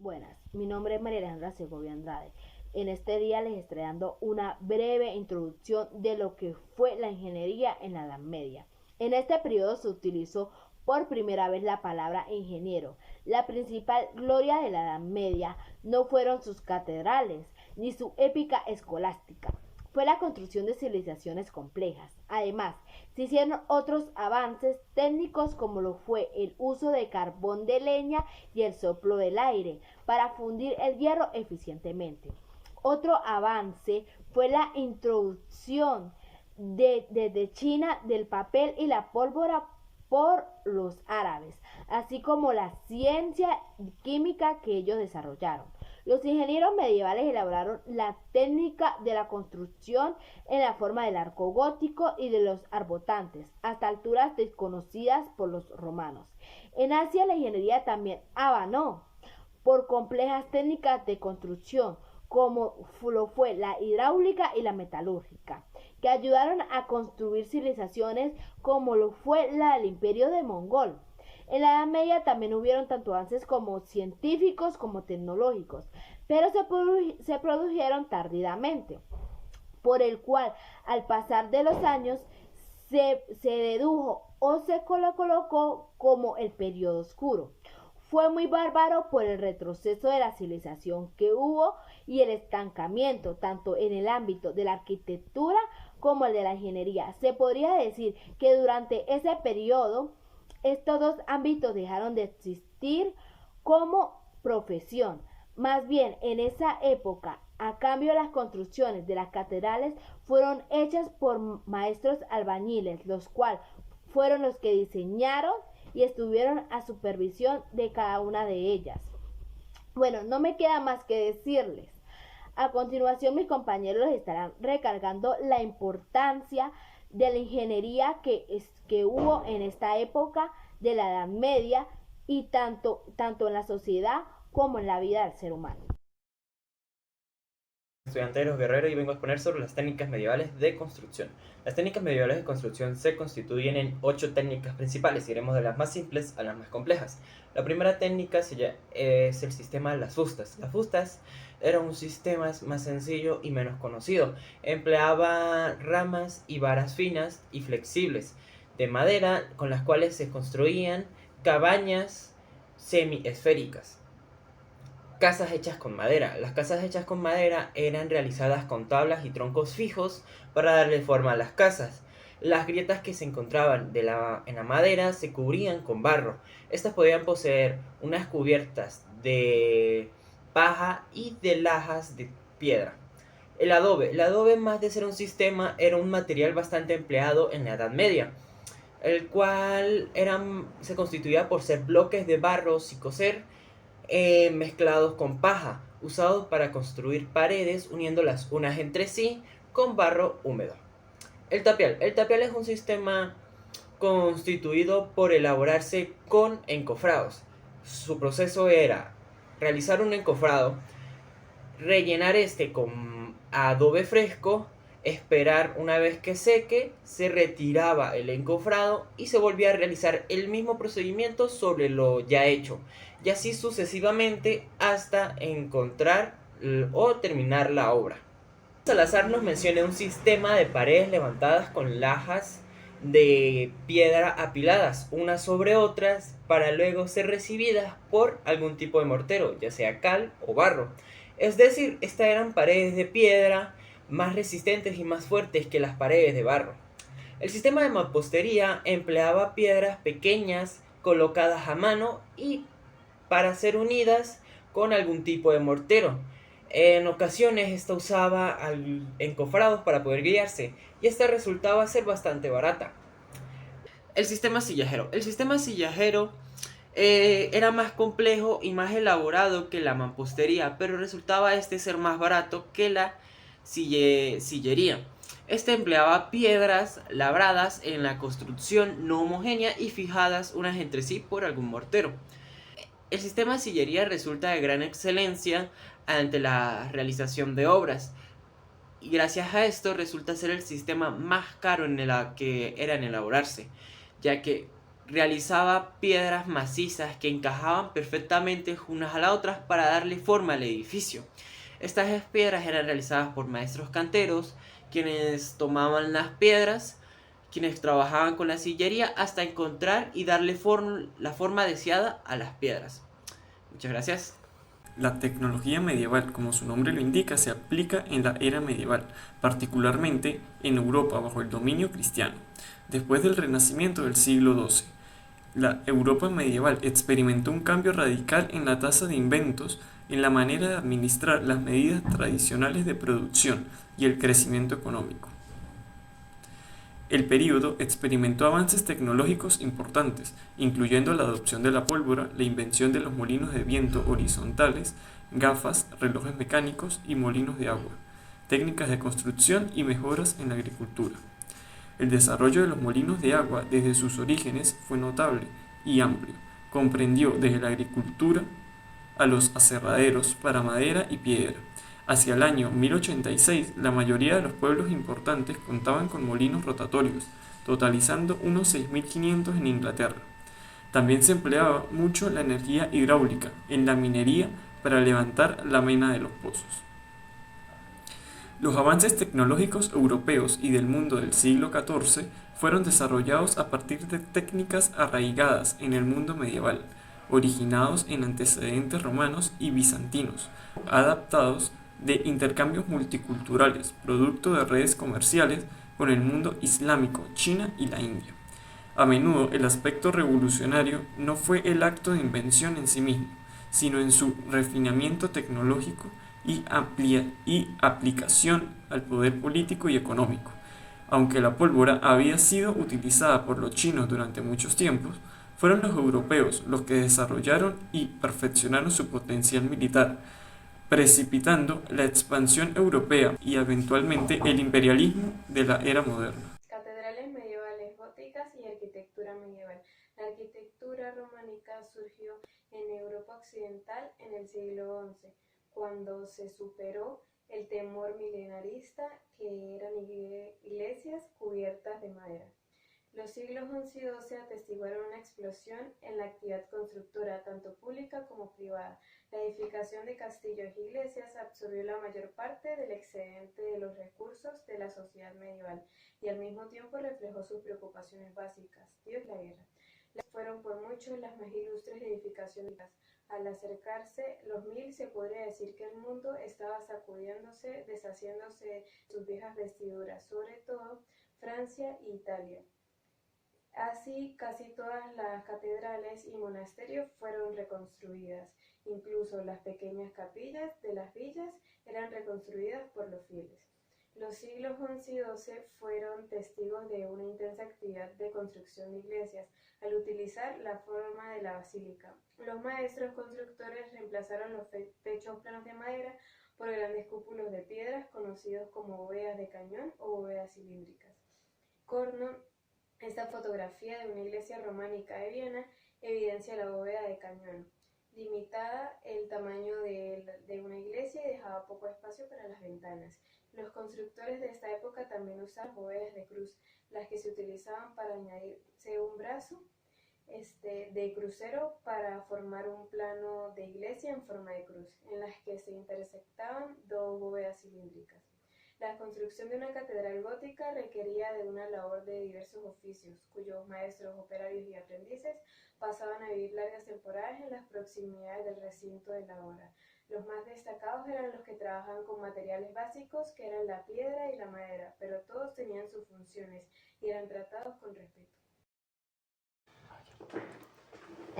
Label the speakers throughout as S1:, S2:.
S1: Buenas, mi nombre es María Alejandra Segovia Andrade. En este día les estaré dando una breve introducción de lo que fue la ingeniería en la Edad Media. En este periodo se utilizó por primera vez la palabra ingeniero. La principal gloria de la Edad Media no fueron sus catedrales ni su épica escolástica, fue la construcción de civilizaciones complejas. Además, se hicieron otros avances técnicos como lo fue el uso de carbón de leña y el soplo del aire para fundir el hierro eficientemente. Otro avance fue la introducción desde China del papel y la pólvora por los árabes, así como la ciencia química que ellos desarrollaron. Los ingenieros medievales elaboraron la técnica de la construcción en la forma del arco gótico y de los arbotantes, hasta alturas desconocidas por los romanos. En Asia la ingeniería también avanó por complejas técnicas de construcción, como lo fue la hidráulica y la metalúrgica, que ayudaron a construir civilizaciones como lo fue la del Imperio de Mongol. En la Edad Media también hubieron tanto avances como científicos como tecnológicos, pero se produjeron tardíamente, por el cual al pasar de los años se dedujo o se colocó como el periodo oscuro. Fue muy bárbaro por el retroceso de la civilización que hubo y el estancamiento tanto en el ámbito de la arquitectura como el de la ingeniería. Se podría decir que durante ese periodo estos dos ámbitos dejaron de existir como profesión. Más bien, en esa época, a cambio, las construcciones de las catedrales fueron hechas por maestros albañiles, los cuales fueron los que diseñaron y estuvieron a supervisión de cada una de ellas. Bueno, no me queda más que decirles. A continuación, mis compañeros les estarán recargando la importancia de la ingeniería que hubo en esta época de la Edad Media y tanto en la sociedad como en la vida del ser humano.
S2: Estudiante de los Guerreros y vengo a exponer sobre las técnicas medievales de construcción. Las técnicas medievales de construcción se constituyen en 8 técnicas principales, iremos de las más simples a las más complejas. La primera técnica es el sistema de las fustas. Las fustas era un sistema más sencillo y menos conocido. Empleaba ramas y varas finas y flexibles de madera con las cuales se construían cabañas semiesféricas. Casas hechas con madera. Las casas hechas con madera eran realizadas con tablas y troncos fijos para darle forma a las casas. Las grietas que se encontraban en la madera se cubrían con barro. Estas podían poseer unas cubiertas de paja y de lajas de piedra. El adobe. El adobe, más de ser un sistema, era un material bastante empleado en la Edad Media, el cual se constituía por ser bloques de barro sin coser mezclados con paja, usados para construir paredes uniéndolas unas entre sí con barro húmedo. El tapial. El tapial es un sistema constituido por elaborarse con encofrados. Su proceso era realizar un encofrado, rellenar este con adobe fresco, esperar una vez que seque, se retiraba el encofrado y se volvía a realizar el mismo procedimiento sobre lo ya hecho, y así sucesivamente hasta encontrar o terminar la obra. Salazar nos menciona un sistema de paredes levantadas con lajas de piedra apiladas unas sobre otras para luego ser recibidas por algún tipo de mortero, ya sea cal o barro. Es decir, estas eran paredes de piedra más resistentes y más fuertes que las paredes de barro. El sistema de mampostería empleaba piedras pequeñas colocadas a mano y para ser unidas con algún tipo de mortero. En ocasiones esta usaba encofrados para poder guiarse y esta resultaba ser bastante barata. El sistema sillajero. El sistema sillajero era más complejo y más elaborado que la mampostería, pero resultaba ser más barato que la sillería. Este empleaba piedras labradas en la construcción no homogénea y fijadas unas entre sí por algún mortero. El sistema de sillería resulta de gran excelencia ante la realización de obras, y gracias a esto resulta ser el sistema más caro en el que era en elaborarse, ya que
S3: realizaba piedras macizas que encajaban perfectamente unas a las otras para darle forma al edificio. Estas piedras eran realizadas por maestros canteros, quienes tomaban las piedras, quienes trabajaban con la sillería hasta encontrar y darle la forma deseada a las piedras. Muchas gracias.
S4: La tecnología medieval, como su nombre lo indica, se aplica en la era medieval, particularmente en Europa bajo el dominio cristiano. Después del Renacimiento del siglo XII, la Europa medieval experimentó un cambio radical en la tasa de inventos, en la manera de administrar las medidas tradicionales de producción y el crecimiento económico. El período experimentó avances tecnológicos importantes, incluyendo la adopción de la pólvora, la invención de los molinos de viento horizontales, gafas, relojes mecánicos y molinos de agua, técnicas de construcción y mejoras en la agricultura. El desarrollo de los molinos de agua desde sus orígenes fue notable y amplio. Comprendió desde la agricultura a los aserraderos para madera y piedra. Hacia el año 1086, la mayoría de los pueblos importantes contaban con molinos rotatorios, totalizando unos 6500 en Inglaterra. También se empleaba mucho la energía hidráulica en la minería para levantar la mena de los pozos. Los avances tecnológicos europeos y del mundo del siglo XIV fueron desarrollados a partir de técnicas arraigadas en el mundo medieval, originados en antecedentes romanos y bizantinos, adaptados de intercambios multiculturales, producto de redes comerciales con el mundo islámico, China y la India. A menudo el aspecto revolucionario no fue el acto de invención en sí mismo, sino en su refinamiento tecnológico y aplicación al poder político y económico. Aunque la pólvora había sido utilizada por los chinos durante muchos tiempos, fueron los europeos los que desarrollaron y perfeccionaron su potencial militar, precipitando la expansión europea y eventualmente el imperialismo de la era moderna.
S5: Catedrales medievales góticas y arquitectura medieval. La arquitectura románica surgió en Europa occidental en el siglo XI, cuando se superó el temor milenarista que eran iglesias cubiertas de madera. Los siglos XI y XII atestiguaron una explosión en la actividad constructora, tanto pública como privada. La edificación de castillos e iglesias absorbió la mayor parte del excedente de los recursos de la sociedad medieval y al mismo tiempo reflejó sus preocupaciones básicas, Dios y la guerra. Fueron por mucho las más ilustres edificaciones. Al acercarse los 1000 se podría decir que el mundo estaba sacudiéndose, deshaciéndose de sus viejas vestiduras, sobre todo Francia e Italia. Así, casi todas las catedrales y monasterios fueron reconstruidas. Incluso las pequeñas capillas de las villas eran reconstruidas por los fieles. Los siglos XI y XII fueron testigos de una intensa actividad de construcción de iglesias, al utilizar la forma de la basílica. Los maestros constructores reemplazaron los techos planos de madera por grandes cúpulos de piedras conocidos como bóvedas de cañón o bóvedas cilíndricas. Corno, esta fotografía de una iglesia románica de Viena, evidencia la bóveda de cañón, limitada el tamaño de una iglesia y dejaba poco espacio para las ventanas. Los constructores de esta época también usaban bóvedas de cruz, las que se utilizaban para añadirse un brazo de crucero para formar un plano de iglesia en forma de cruz, en las que se intersectaban dos bóvedas cilíndricas. La construcción de una catedral gótica requería de una labor de diversos oficios, cuyos maestros, operarios y aprendices pasaban a vivir largas temporadas en las proximidades del recinto de la obra. Los más destacados eran los que trabajaban con materiales básicos, que eran la piedra y la madera, pero todos tenían sus funciones y eran tratados con respeto.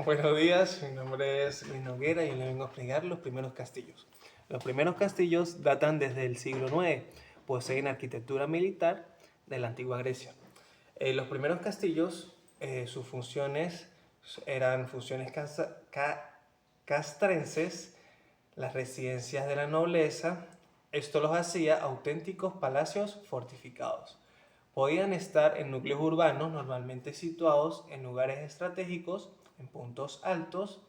S6: Buenos días, mi nombre es Luis Noguera y yo les vengo a explicar los primeros castillos. Los primeros castillos datan desde el siglo IX, poseen arquitectura militar de la antigua Grecia. Los primeros castillos, sus funciones eran funciones castrenses, las residencias de la nobleza. Esto los hacía auténticos palacios fortificados. Podían estar en núcleos urbanos normalmente situados en lugares estratégicos, en puntos altos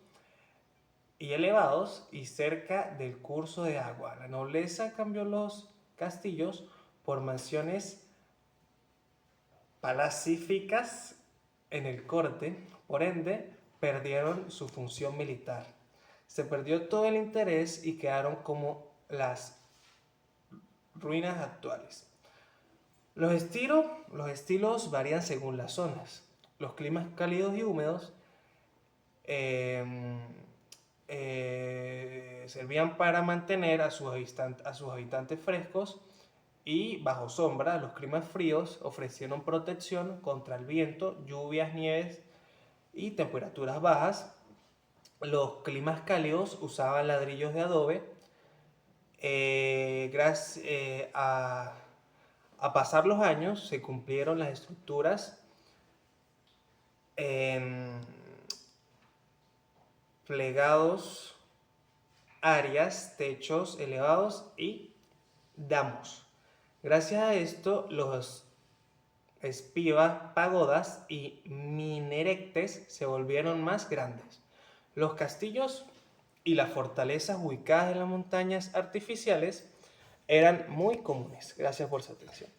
S6: y elevados y cerca del curso de agua. La nobleza cambió los castillos por mansiones palacíficas en el corte, por ende, perdieron su función militar. Se perdió todo el interés y quedaron como las ruinas actuales. Los estilos varían según las zonas. Los climas cálidos y húmedos servían para mantener a sus habitantes frescos y bajo sombra. Los climas fríos ofrecieron protección contra el viento, lluvias, nieves y temperaturas bajas. Los climas cálidos usaban ladrillos de adobe. Gracias a pasar los años se cumplieron las estructuras en plegados, áreas, techos elevados y damos. Gracias a esto, los espivas, pagodas y minaretes se volvieron más grandes. Los castillos y las fortalezas ubicadas en las montañas artificiales eran muy comunes. Gracias por su atención.